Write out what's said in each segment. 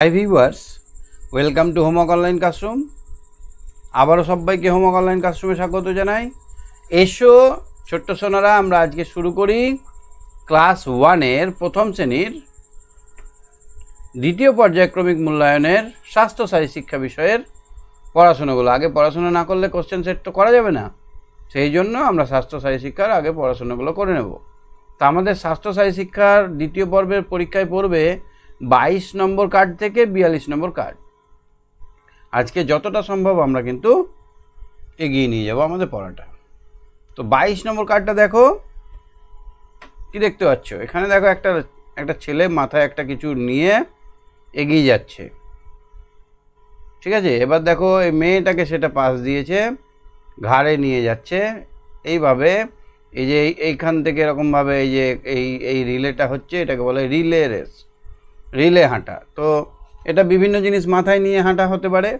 Hi viewers, welcome to homework online classroom. আবারও সবাইকে homework online ক্লাসরুমে স্বাগত জানাই। এসো ছোট্ট সোনারা, আমরা আজকে শুরু করি ক্লাস 1-এর প্রথম শ্রেণীর দ্বিতীয় পর্যায়ক্রমিক মূল্যায়নের স্বাস্থ্যসাথী শিক্ষা বিষয়ের পড়াশোনাগুলো। আগে পড়াশোনা না করলে কোশ্চেন সেট তো করা যাবে না, সেই জন্য আমরা স্বাস্থ্যসাথী শিক্ষার আগে পড়াশোনাগুলো করে নেব। তা আমাদের স্বাস্থ্যসাথী শিক্ষার দ্বিতীয় পর্বের পরীক্ষায় পড়বে 22 নম্বর কার্ড থেকে 42 নম্বর কার্ড। আজকে যতটা সম্ভব আমরা কিন্তু এগিয়ে নিয়ে যাব আমাদের পড়াটা। তো 22 নম্বর কার্ডটা দেখো, কি দেখতে পাচ্ছ? এখানে দেখো একটা ছেলে মাথায় একটা কিছু নিয়ে এগিয়ে যাচ্ছে, ঠিক আছে। এবার দেখো এই মেয়েটাকে সেটা পাশ দিয়েছে, ঘাড়ে নিয়ে যাচ্ছে এইভাবে। এই যে এইখান থেকে এরকমভাবে এই যে এই রিলেটা হচ্ছে, এটাকে বলে রিলে রেস, রিলে হাঁটা। তো এটা বিভিন্ন জিনিস মাথায় নিয়ে হাঁটা হতে পারে,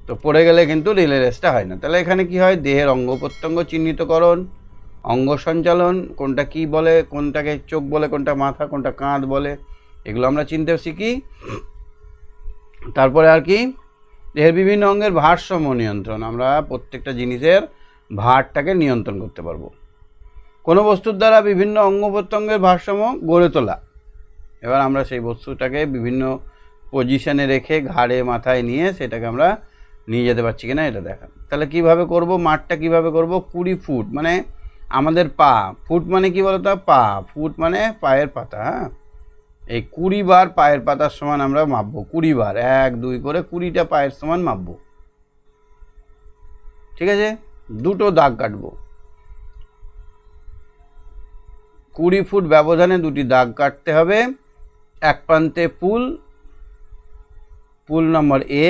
তো পড়ে গেলে কিন্তু রিলে রেসটা হয় না। তাহলে এখানে কি হয়? দেহের অঙ্গ প্রত্যঙ্গ চিহ্নিতকরণ, অঙ্গ সঞ্চালন, কোনটা কি বলে, কোনটাকে চোখ বলে, কোনটা মাথা, কোনটা কাঁধ বলে, এগুলো আমরা চিনতে শিখি। তারপরে আর কি, দেহের বিভিন্ন অঙ্গের ভারসাম্য নিয়ন্ত্রণ, আমরা প্রত্যেকটা জিনিসের ভারটাকে নিয়ন্ত্রণ করতে পারবো। কোনো বস্তুর দ্বারা বিভিন্ন অঙ্গ প্রত্যঙ্গের ভারসাম্য গড়ে তোলা। এবার আমরা সেই বস্তুটাকে বিভিন্ন পজিশনে রেখে ঘাড়ে মাথায় নিয়ে সেটাকে আমরা নিয়ে যেতে পারছি কিনা এটা দেখা। তাহলে কিভাবে করব? মাঠটা কিভাবে করব? 20 ফুট মানে আমাদের পা, ফুট মানে কি বলতো? পা, ফুট মানে পায়ের পাতা। হ্যাঁ, এই 20 বার পায়ের পাতার সমান আমরা মাপবো। 20 বার, 1 2 করে 20টা পায়ের সমান মাপবো, ঠিক আছে। দুটো দাগ কাটবো, 20 ফুট ব্যবধানে দুটি দাগ কাটতে হবে। এক প্রান্তে পুল নম্বর এ,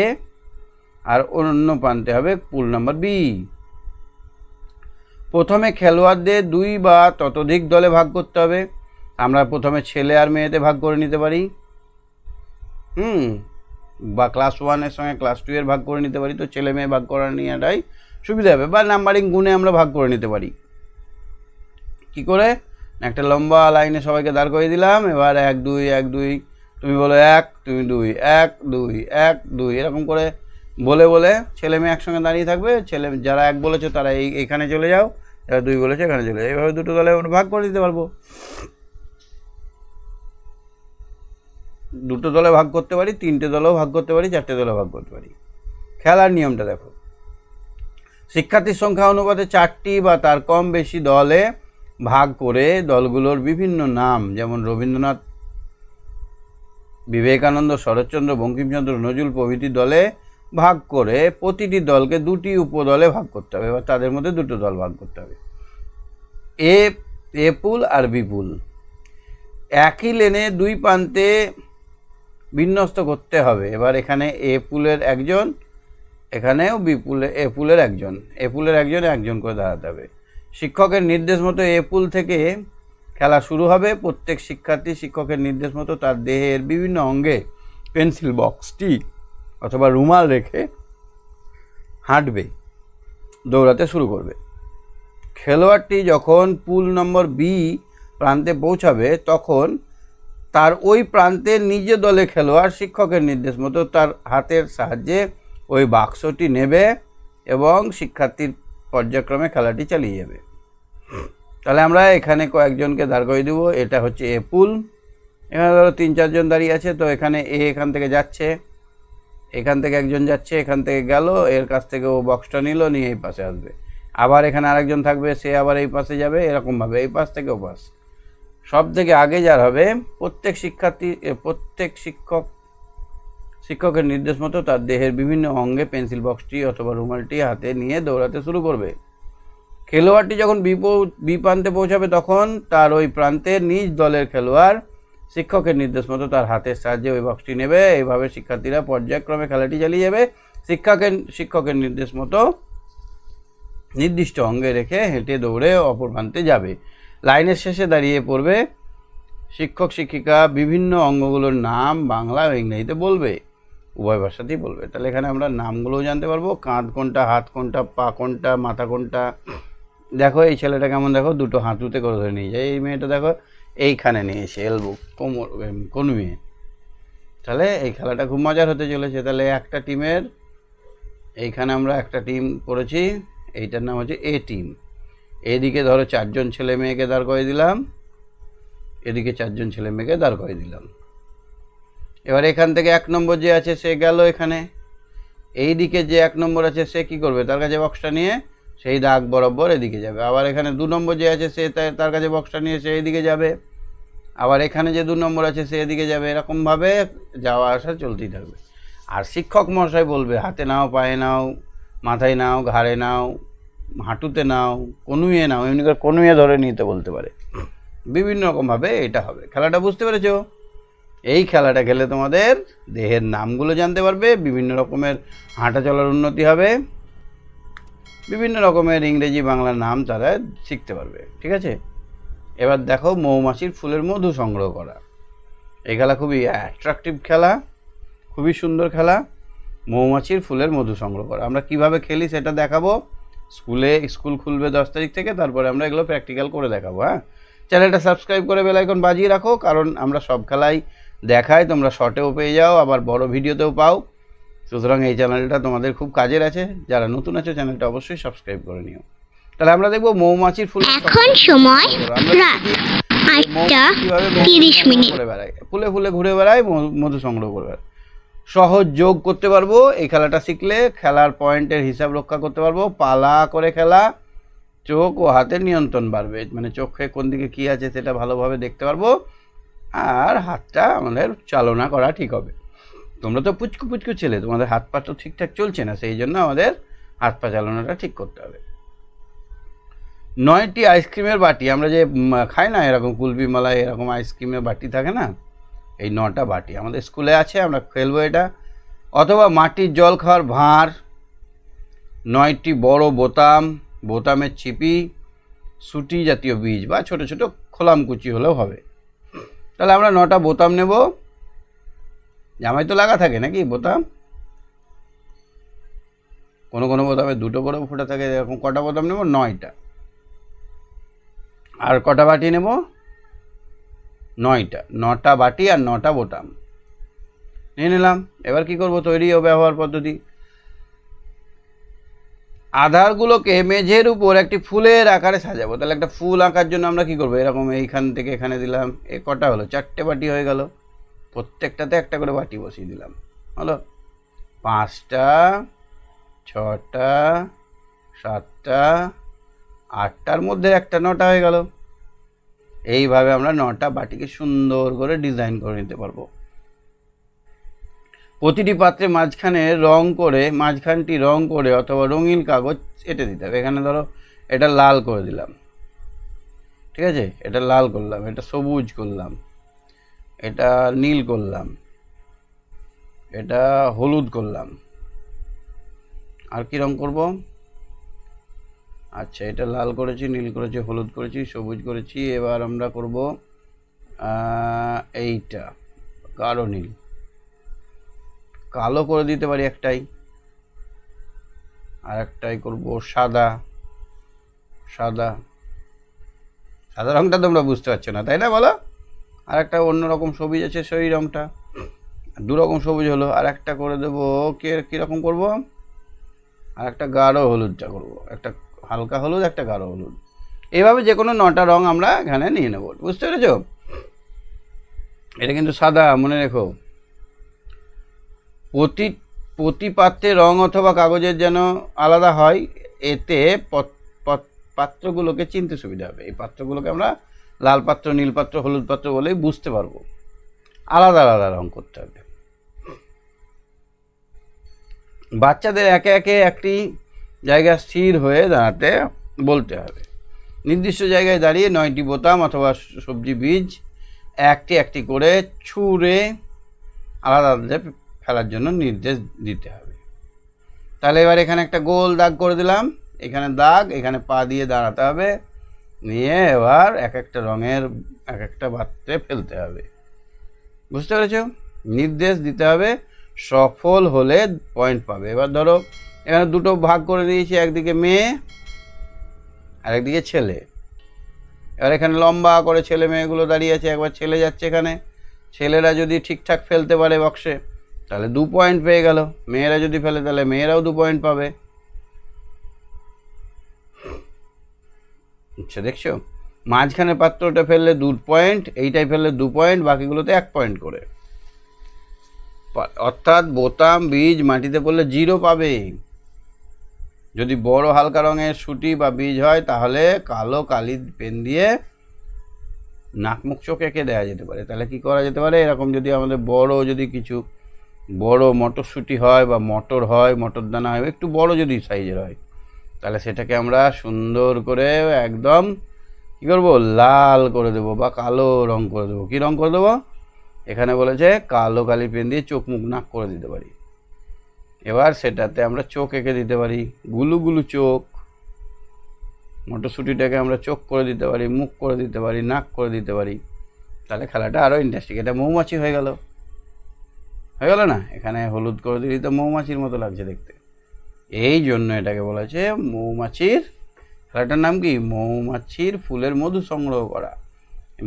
আর অন্য প্রান্তে হবে পুল নম্বর বি। প্রথমে খেলোয়াড়দের 2 বা ততোধিক দলে ভাগ করতে হবে। আমরা প্রথমে ছেলে আর মেয়েতে ভাগ করে নিতে পারি, বা ক্লাস 1-এর সঙ্গে ক্লাস 2-এর ভাগ করে নিতে পারি। তো ছেলে মেয়ে ভাগ করা নিয়েটাই সুবিধা হবে, বা নাম্বারিং গুণে আমরা ভাগ করে নিতে পারি। কি করে? একটা লম্বা লাইনে সবাইকে দাঁড় করে দিলাম। এবার 1 2 1 2, তুমি বলো 1, তুমি 2, 1 2 1 2, এরকম করে বলে বলে ছেলে মেয়ে একসঙ্গে দাঁড়িয়ে থাকবে। ছেলে যারা 1 বলেছে তারা এইখানে চলে যাও, যারা 2 বলেছে এখানে চলে যাও। এইভাবে দুটো দলে ভাগ করে দিতে পারবো। দুটো দলে ভাগ করতে পারি, 3টে দলেও ভাগ করতে পারি, 4টে দলে ভাগ করতে পারি। খেলার নিয়মটা দেখো, শিক্ষার্থীর সংখ্যা অনুপাতে 4টি বা তার কম বেশি দলে ভাগ করে দলগুলোর বিভিন্ন নাম, যেমন রবীন্দ্রনাথ, বিবেকানন্দ, শরৎচন্দ্র, বঙ্কিমচন্দ্র, নজরুল প্রভৃতি দলে ভাগ করে প্রতিটি দলকে 2টি উপদলে ভাগ করতে হবে। এবার তাদের মধ্যে 2টো দল ভাগ করতে হবে, এ পুল আর বি পুল। একই লেনে 2 প্রান্তে বিন্যস্ত করতে হবে। এবার এখানে এ পুলের একজন, এখানেও এ পুলের একজন, এ পুলের একজন করে দাঁড়াতে হবে। শিক্ষকের নির্দেশ মতো এ পুল থেকে খেলা শুরু হবে। প্রত্যেক শিক্ষার্থী শিক্ষকের নির্দেশ মতো তার দেহের বিভিন্ন অঙ্গে পেন্সিল বক্সটি অথবা রুমাল রেখে হাঁটবে, দৌড়াতে শুরু করবে। খেলোয়াড়টি যখন পুল নম্বর বি প্রান্তে পৌঁছাবে তখন তার ওই প্রান্তের নিজ দলে খেলোয়াড় শিক্ষকের নির্দেশ মতো তার হাতের সাহায্যে ওই বাক্সটি নেবে এবং শিক্ষার্থীর পর্যায়ক্রমে খেলাটি চালিয়ে যাবে। তাহলে আমরা এখানে কয়েকজনকে দাঁড় করিয়ে দেবো। এটা হচ্ছে এ পুল, এখানে ধরো 3-4 জন দাঁড়িয়ে আছে। তো এখানে এখান থেকে যাচ্ছে, এখান থেকে একজন যাচ্ছে, এখান থেকে গেল, এর কাছ থেকে ও বক্সটা নিল, নিয়ে এই পাশে আসবে। আবার এখানে আরেকজন থাকবে, সে আবার এই পাশে যাবে, এরকমভাবে এই পাশ থেকে ও পাশ। সব থেকে আগে যার হবে প্রত্যেক শিক্ষকের নির্দেশ মতো তার দেহের বিভিন্ন অঙ্গে পেন্সিল বক্সটি অথবা রুমালটি হাতে নিয়ে দৌড়াতে শুরু করবে। খেলোয়াড়টি যখন বি প্রান্তে পৌঁছাবে তখন তার ওই প্রান্তের নিজ দলের খেলোয়াড় শিক্ষকের নির্দেশ মতো তার হাতের সাহায্যে ওই বক্সটি নেবে। এইভাবে শিক্ষার্থীরা পর্যায়ক্রমে খেলাটি চালিয়ে যাবে। শিক্ষকের নির্দেশ মতো নির্দিষ্ট অঙ্গে রেখে হেঁটে দৌড়ে অপর প্রান্তে যাবে। লাইনের শেষে দাঁড়িয়ে পড়বে। শিক্ষক শিক্ষিকা বিভিন্ন অঙ্গগুলোর নাম বাংলা ও ইংরেজিতে বলবে, উভয় ভাষাতেই বলবে। তাহলে এখানে আমরা নামগুলোও জানতে পারবো, কাঁধ কোনটা, হাত কোনটা, পা কোনটা, মাথা কোনটা। দেখো এই ছেলেটা কেমন, দেখো দুটো হাঁটুতে করে ধরে নিয়ে যায়। এই মেয়েটা দেখো এইখানে নিয়ে এসে এলবো, কোমর কনুয়ে। তাহলে এই খেলাটা খুব মজার হতে চলেছে। তাহলে একটা টিমের এইখানে আমরা একটা টিম করেছি, এইটার নাম হচ্ছে এ টিম। এদিকে ধরো 4 জন ছেলে মেয়েকে দাঁড় করে দিলাম, এদিকে 4 জন ছেলে মেয়েকে দাঁড় করে দিলাম। এবার এখান থেকে 1 নম্বর যে আছে সে গেল এখানে, এই দিকে যে 1 নম্বর আছে সে কি করবে, তার কাছে বক্সটা নিয়ে সেই দাগ বরাবর এদিকে যাবে। আবার এখানে 2 নম্বর যে আছে সে তার কাছে বক্সটা নিয়ে সে এইদিকে যাবে। আবার এখানে যে 2 নম্বর আছে সে এদিকে যাবে। এরকমভাবে যাওয়া আসা চলতেই থাকবে। আর শিক্ষক মহাশয় বলবে হাতে নাও, পায়ে নাও, মাথায় নাও, ঘাড়ে নাও, হাঁটুতে নাও, কনুইয়ে নাও, এমনি করে কনুইয়ে ধরে নিতে বলতে পারে। বিভিন্ন রকমভাবে এটা হবে। খেলাটা বুঝতে পেরেছো? এই খেলাটা খেলে তোমাদের দেহের নামগুলো জানতে পারবে, বিভিন্ন রকমের হাঁটা চলার উন্নতি হবে, বিভিন্ন রকমের ইংরেজি বাংলা নাম তারা শিখতে পারবে। ঠিক আছে, এবার দেখো মৌমাছির ফুলের মধু সংগ্রহ করা। এই খেলা খুবই অ্যাট্রাকটিভ খেলা, খুবই সুন্দর খেলা। মৌমাছির ফুলের মধু সংগ্রহ করা আমরা কিভাবে খেলি সেটা দেখাবো। স্কুল খুলবে 10 তারিখ থেকে, তারপরে আমরা এগুলো প্র্যাকটিক্যাল করে দেখাবো। হ্যাঁ, চ্যানেলটা সাবস্ক্রাইব করে বেল আইকন বাজিয়ে রাখো, কারণ আমরা সব খেলাই দেখাই, তোমরা শর্টেও পেয়ে যাও, আবার বড় ভিডিওতেও পাও। সুতরাং এই চ্যানেলটা তোমাদের খুব কাজের আছে। যারা নতুন আছে চ্যানেলটা অবশ্যই সাবস্ক্রাইব করে নিও। তাহলে আমরা দেখবো মৌমাছির ফুল। এখন সময় রাত 8:30 ঘুরে বেড়ায়, ফুলে ফুলে ঘুরে বেড়ায়, মধু সংগ্রহ করে বেড়ায়। সহজ যোগ করতে পারবো এই খেলাটা শিখলে। খেলার পয়েন্টের হিসাব রক্ষা করতে পারবো। পালা করে খেলা, চোখ ও হাতের নিয়ন্ত্রণ বাড়বে, মানে চোখে কোন দিকে কী আছে সেটা ভালোভাবে দেখতে পারবো, আর হাতটা আমাদের চালনা করা ঠিক হবে। তোমরা তো পুচকু পুচকু ছেলে, তোমাদের হাত পা তো ঠিকঠাক চলছে না, সেই জন্য আমাদের হাত পা চালনাটা ঠিক করতে হবে। 9টি আইসক্রিমের বাটি, আমরা যে খাই না এরকম কুলফি মালাই এরকম আইসক্রিমের বাটি থাকে না, এই 9টা বাটি আমাদের স্কুলে আছে, আমরা খেলবো এটা। অথবা মাটির জল খাওয়ার ভাঁড়, 9টি বড় বোতাম, বোতামের ছিপি, সুটি জাতীয় বীজ বা ছোট ছোট খোলামকুচি হলেও হবে। তাহলে আমরা 9টা বোতাম নেব। জামাই তো লাগা থাকে নাকি বোতাম, কোনো কোনো বোতামে 2টো করে ফোটা থাকে, এরকম কটা বোতাম নেব? 9টা। আর কটা বাটি নেব? 9টা। 9টা বাটি আর 9টা বোতাম নিয়ে নিলাম। এবার কি করব? তৈরি ও ব্যবহার পদ্ধতি। আধারগুলোকে মেঝের উপর একটি ফুলের আকারে সাজাবো। তাহলে একটা ফুল আঁকার জন্য আমরা কি করবো? এরকম এইখান থেকে এখানে দিলাম। এ কটা হলো? 4টে বাটি হয়ে গেল। প্রত্যেকটাতে একটা করে বাটি বসিয়ে দিলাম। হলো 5টা, 6টা, 7টা, 8টার মধ্যে একটা 9টা হয়ে গেল। এইভাবে আমরা 9টা বাটিকে সুন্দর করে ডিজাইন করে নিতে পারবো। প্রতিটি পাত্রে মাঝখানটি রং করে অথবা রঙিন কাগজ এঁটে দিতে হবে। এখানে ধরো এটা লাল করে দিলাম, ঠিক আছে, এটা লাল করলাম, এটা সবুজ করলাম, এটা নীল করলাম, এটা হলুদ করলাম। আর কি রং করব? আচ্ছা, এটা লাল করেছি, নীল করেছি, হলুদ করেছি, সবুজ করেছি। এবার আমরা করব এইটা গাঢ় নীল, কালো করে দিতে পারি একটাই, আর একটাই করব সাদা। সাদা সাদা রংটা তোমরা বুঝতে পারছো না, তাই না বলো? আর একটা অন্যরকম সবুজ আছে, সেই রংটা 2 রকম সবুজ হলো। আর একটা করে দেবো কীরকম করব? আর একটা গাঢ় হলুদটা করব, একটা হালকা হলুদ, একটা গাঢ় হলুদ। এইভাবে যে কোনো 9টা রং আমরা এখানে নিয়ে নেব। বুঝতে পেরেছ? এটা কিন্তু সাদা, মনে রেখো। প্রতি পাত্রে রং অথবা কাগজের যেন আলাদা হয়, এতে পাত্রগুলোকে চিনতে সুবিধা হবে। এই পাত্রগুলোকে আমরা লাল পাত্র, নীল পাত্র, হলুদ পাত্র বলেই বুঝতে পারবো। আলাদা আলাদা রং করতে হবে। বাচ্চাদের একে একে একটি জায়গা স্থির হয়ে দাঁড়াতে বলতে হবে। নির্দিষ্ট জায়গায় দাঁড়িয়ে 9টি বোতাম অথবা সবজি বীজ একটি একটি করে ছুঁড়ে আলাদা আলাদা ফেলার জন্য নির্দেশ দিতে হবে। তাহলে এবার এখানে একটা গোল দাগ করে দিলাম, এখানে দাগ, এখানে পা দিয়ে দাঁড়াতে হবে, নিয়ে এবার এক একটা রঙের এক একটা পাত্রে ফেলতে হবে। বুঝতে পেরেছ? নির্দেশ দিতে হবে, সফল হলে পয়েন্ট পাবে। এবার ধরো এখানে 2টো ভাগ করে দিয়েছি, একদিকে মেয়ে আর একদিকে ছেলে। এবার এখানে লম্বা করে ছেলে মেয়েগুলো দাঁড়িয়ে আছে, একবার ছেলে যাচ্ছে এখানে, ছেলেরা যদি ঠিকঠাক ফেলতে পারে বক্সে তাহলে 2 পয়েন্ট পেয়ে গেল, মেয়েরা যদি ফেলে তাহলে মেয়েরাও 2 পয়েন্ট পাবে। আচ্ছা দেখছো, মাঝখানে পাত্রটা ফেললে 2 পয়েন্ট, এইটাই ফেললে 2 পয়েন্ট, বাকিগুলোতে 1 পয়েন্ট করে। অর্থাৎ বোতাম বীজ মাটিতে পড়লে 0 পাবে। যদি বড় হালকা রঙের সুটি বা বীজ হয় তাহলে কালো কালি পেন দিয়ে নাক মুখ চোখ এঁকে দেওয়া যেতে পারে। তাহলে কি করা যেতে পারে, এরকম যদি আমাদের বড় যদি কিছু বড় মটরশুঁটি হয় বা মটর হয়, মটর দানা হয়, একটু বড় যদি সাইজের হয়, তাহলে সেটাকে আমরা সুন্দর করে একদম কী করবো, লাল করে দেবো বা কালো রং করে দেবো। কী রং করে দেবো, এখানে বলেছে কালো কালি পেন দিয়ে চোখ মুখ নাক করে দিতে পারি। এবার সেটাতে আমরা চোখ এঁকে দিতে পারি, গুলু গুলু চোখ। মটরশুঁটিটাকে আমরা চোখ করে দিতে পারি, মুখ করে দিতে পারি, নাক করে দিতে পারি। তাহলে খেলাটা আরও ইন্টারেস্টিং। এটা মৌমাছি হয়ে গেল না? এখানে হলুদ করে দিলি তো মৌমাছির মতো লাগছে দেখতে। এই জন্য এটাকে বলেছে মৌমাছির, খেলাটার নাম কি, মৌমাছির ফুলের মধু সংগ্রহ করা।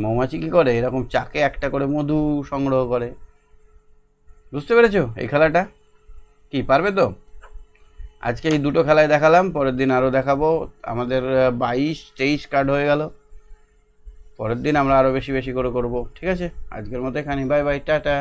মৌমাছি কী করে, এরকম চাকে একটা করে মধু সংগ্রহ করে। বুঝতে পেরেছো এই খেলাটা? কি পারবে তো? আজকে এই 2টো খেলায় দেখালাম, পরের দিন আরও দেখাবো। আমাদের 22-23 কার্ড হয়ে গেল, পরের দিন আমরা আরও বেশি বেশি করে করবো। ঠিক আছে, আজকের মতো এখানে, বাই বাই, টাটা।